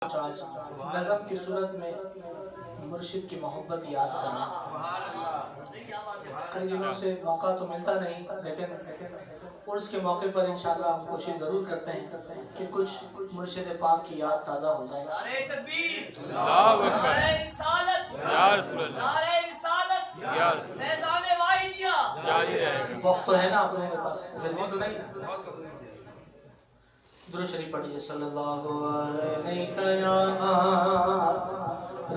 آج نظم کی صورت میں مرشد کی محبت یاد کرنا، کئی دنوں سے موقع تو ملتا نہیں، لیکن عرس کے موقع پر انشاءاللہ ہم کوشش ضرور کرتے ہیں کہ کچھ مرشد پاک کی یاد تازہ ہو جائے۔ نعرہ تکبیر، اللہ اکبر، نعرہ رسالت، یا رسول اللہ، نعرہ رسالت، یا رسول فیضان واحدیہ جاری رہے گا۔ وقت تو ہے نا آپ لوگوں کے پاس، جلدی تو نہیں؟ درود شریف پڑھیے، صلی اللہ علیہ یا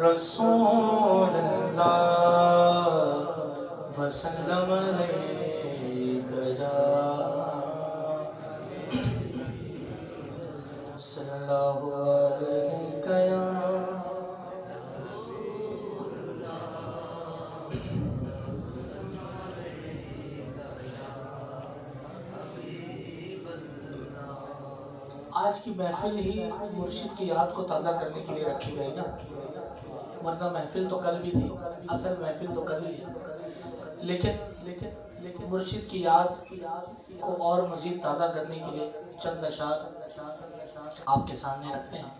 رسول اللہ وسلم علیک یا صلی اللہ علیہ یا آج کی محفل ہی مرشد کی یاد کو تازہ کرنے کے لیے رکھی گئی نا، ورنہ محفل تو کل بھی تھی، اصل محفل تو کل ہی ہے، لیکن مرشد کی یاد کو اور مزید تازہ کرنے کے لیے چند اشعار آپ کے سامنے رکھتے ہیں۔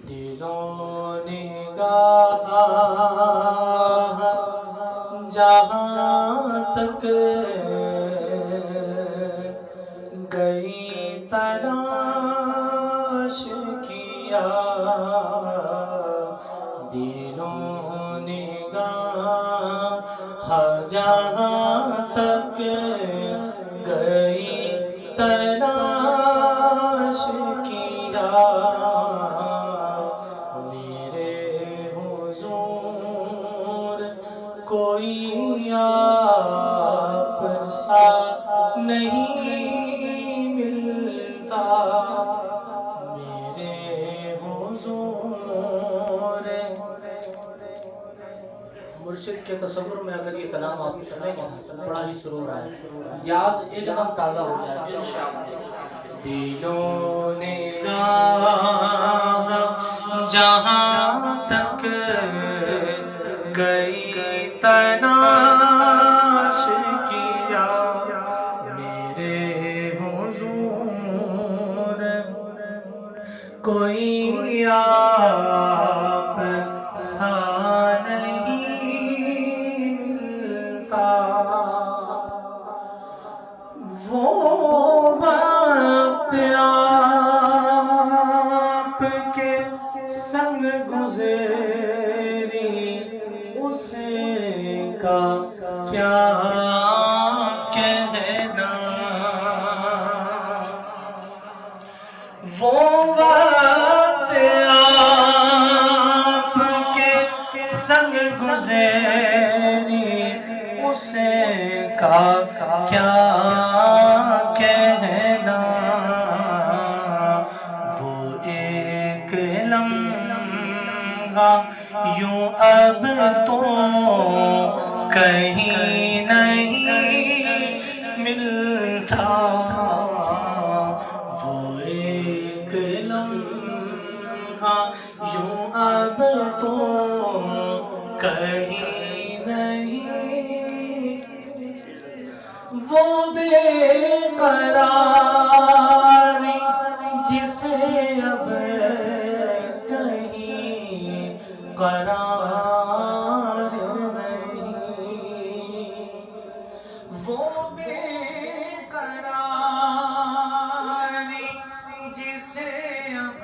دلوں نگاہ جہاں تک گئی تلاش کیا، دلوں نگاہ جہاں تک گئی تلاش کیا، میرے حضور کوئی آپ سا نہیں ملتا، میرے حضور۔ مرشد کے تصور میں اگر یہ کلام آپ سنیں گے نا، بڑا ہی سرور آئے، یاد ایک دم تازہ ہو جائے انشاءاللہ۔ دلوں نے جہاں تک گئی تلاش کیا، میرے حضور کوئی آپ سا نہیں ملتا، وہ وقت آپ کے سنگ گزری، اس کا کیا کہنا، وہ وقت آپ کے سنگ گزری، اس کا کیا کہنا، وہ ایک لمحہ یوں اب تو کہیں نہیں ملتا، وہ ایک لمحہ یوں اب تو کہیں نہیں، وہ بے قراری جسے اب کہیں قرار نہیں، وہ بے قراری جسے اب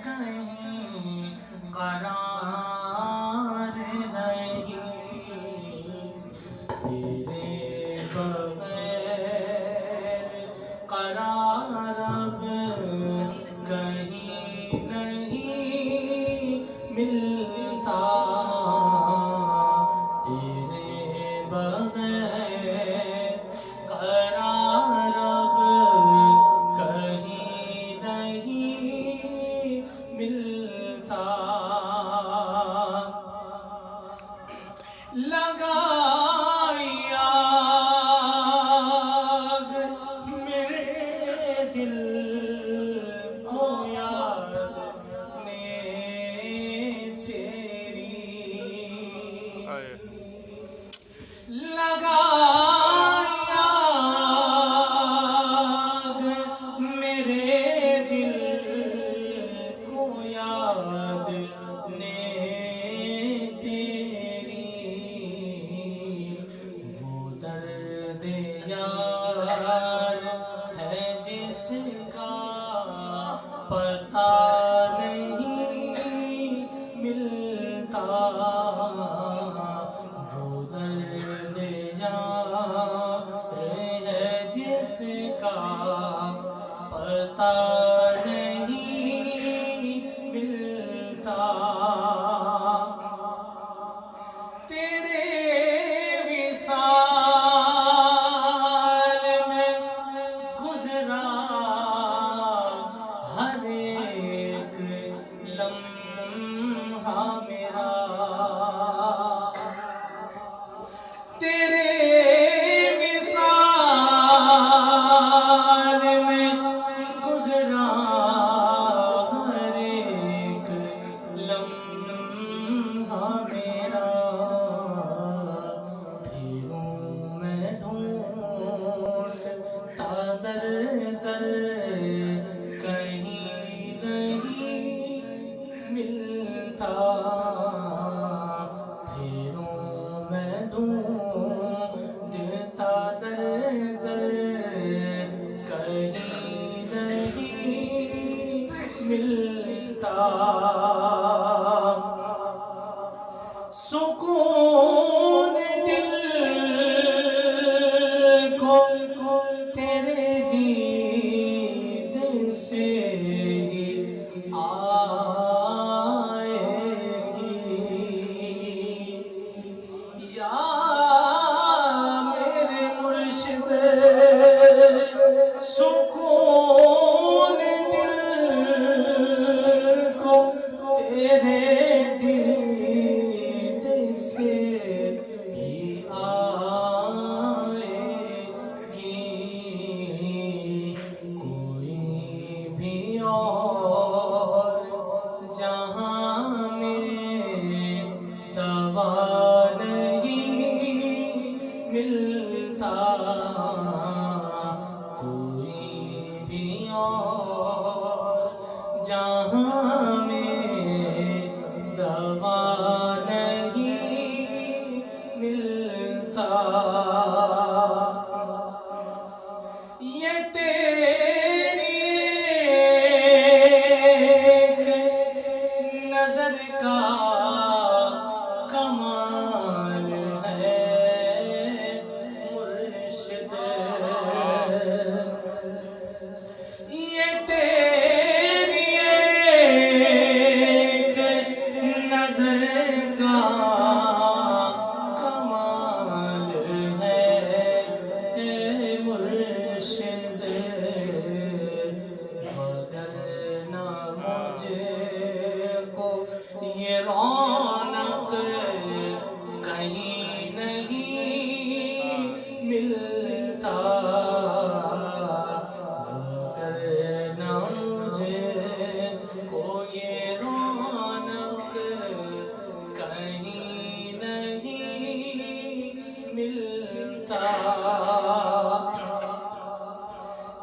کہیں قرار نہیں، تیرے بغیر قرار اب کہیں نہیں ملتا، تیرے بغیر قرار اب کہیں نہیں ملتا، لگائی آگ میرے دل کو یاد نے تیری، لگائی آگ ہے جس کا پتہ نہیں ملتا، وہ درد یار ہے جس کا پتہ نہیں ملتا، تیرے وصال میں گزرا ہر ایک لمحہ میرا، تیرے وصال میں گزرا ہر ایک لمحہ میرا، پھروں میں ڈھونڈتا در در کہیں نہیں ملتا، پھروں میں ڈھونڈتا در در کہیں نہیں ملتا، سکون دل کو تیرے دید سے ہی آئے گی، یا میرے مرشد سکون دل کو تیرے دید سے ہی آئے گی، کوئی بھی اور جہاں میں دوا نہیں ملتا، کوئی بھی اور جہاں میں دوا نہیں ملتا، یہ تیری ایک نظر کا کمال ہے مرشد، یہ تیری ایک نظر کا کمال ہے مرشد، وگرنہ مجھے کو یہ رونق کہیں نہیں ملتا، وگرنہ مجھے کو یہ رونق کہیں نہیں ملتا،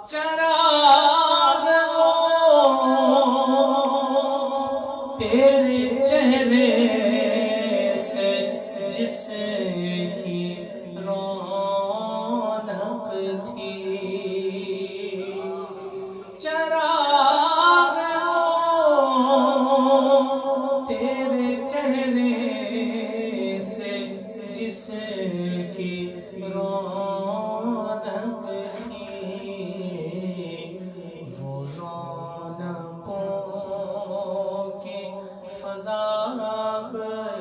چراغ وہ تیرے چہرے سے جس کی رونق تھی، چراغ وہ تیرے چہرے سے جس کی رونق تھی، وہ رونقوں کی فضا پر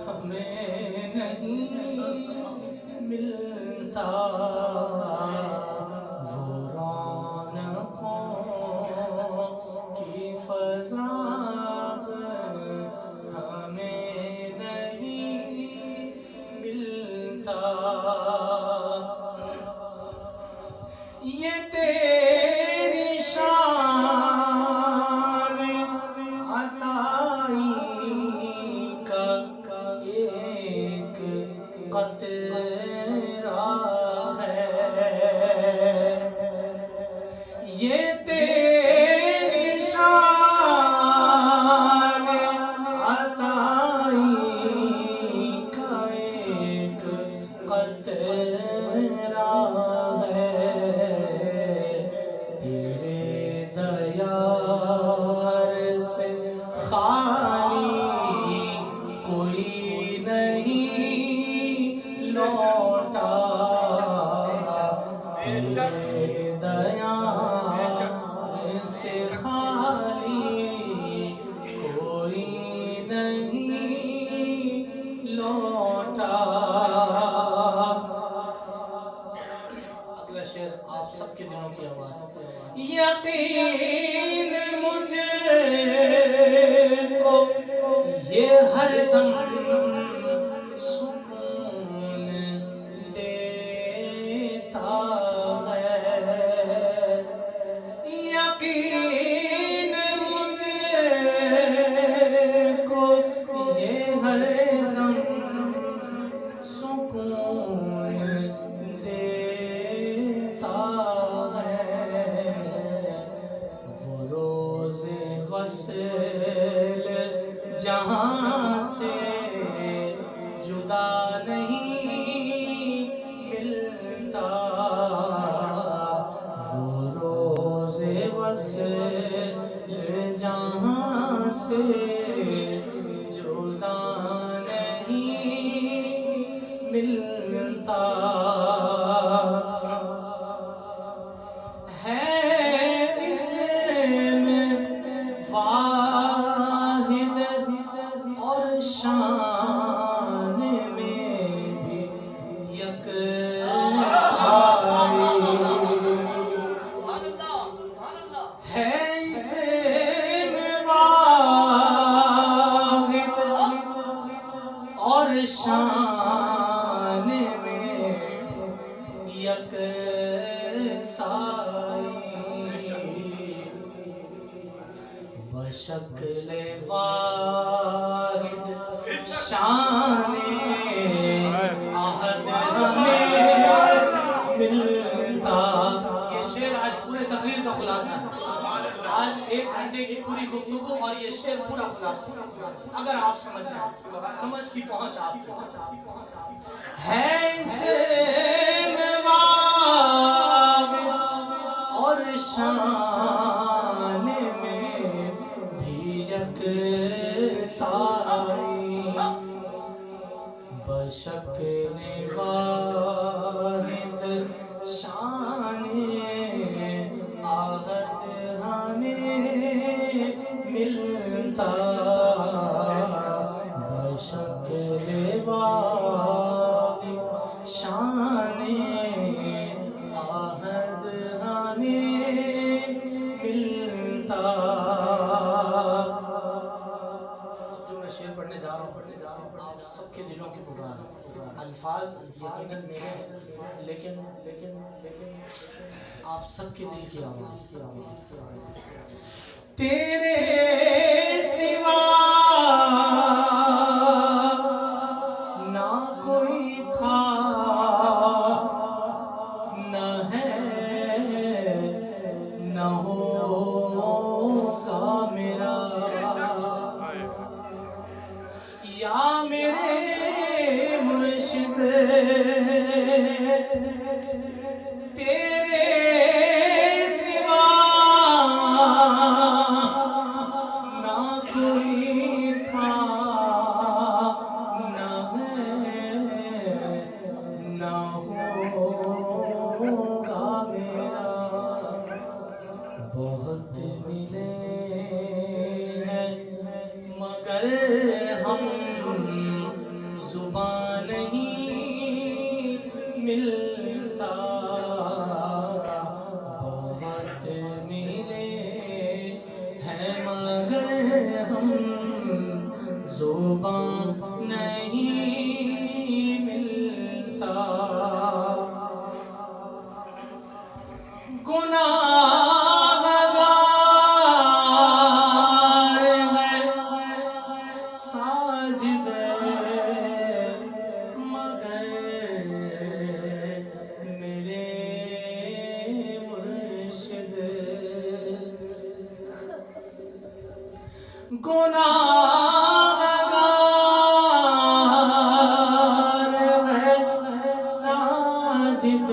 ہمیں نہیں ملتا، وہ رونقوں کی فضا پر ہمیں نہیں ملتا، یہ تیری شان عطائی کا ایک قطرہ ہے، یہ تیری شان عطائی کا ایک قطرہ ہے، یقین مجھے کو یہ ہر دم سکون دیتا ہے، یقین مجھے کو یہ ہر دم سکون دیتا ہے، وہ روز وصل جہاں سے جدا نہیں ملتا، وہ روز وصل جہاں سے جدا نہیں ملتا، ہے اس میں واحد اور شان میں بھی یکتائی، سبحان اللہ ہے اس میں واحد اور شان میں یکتائی، بشکل واحد شان احد ہمیں ملتا۔ یہ شعر آج پورے تقریر کا خلاصہ ہے، آج 1 گھنٹے کی پوری گفتگو اور یہ شعر پورا خلاصہ ہے، اگر آپ سمجھ جائیں، سمجھ کی پہنچ آپ کو ہے، اس میں واحد اور شان میں بھی یکتائی، بشکل واحد شان احد ہمیں ملتا، بشکل واحد شان احد ہمیں ملتا۔ جو میں شعر پڑھنے جا رہا ہوں آپ سب کے دلوں کی پکار ہے، الفاظ یقیناً میرے ہیں لیکن آپ سب کے دل کی آواز، تیرے سوا نہ کوئی تھا نہ ہے نہ ہوگا میرا، یا میرے مرشد تیرے سوا نہ کوئی تھا نہ ہے نہ ہوگا میرا، بہت ملے ہیں مگر ہم زبان نہیں ملتا، بہت ملے ہیں مگر ہم زبان نہیں ملتا، گناہگار ہے ساجد مگر میرے مرشد، گناہگار ہے ساجد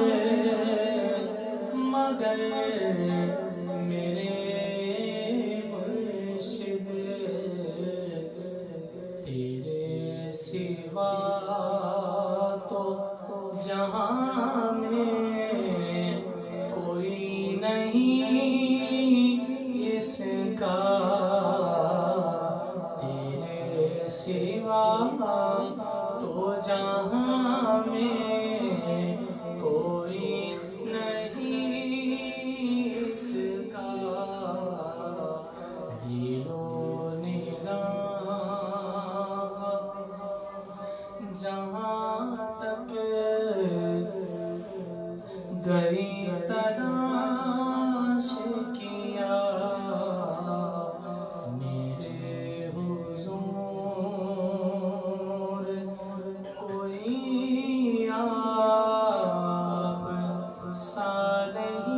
مگر میرے مرشد، تیرے سوا تو جہاں میں کوئی نہیں اس کا، تیرے سوا تو جہاں میں کوئی نہیں صالحین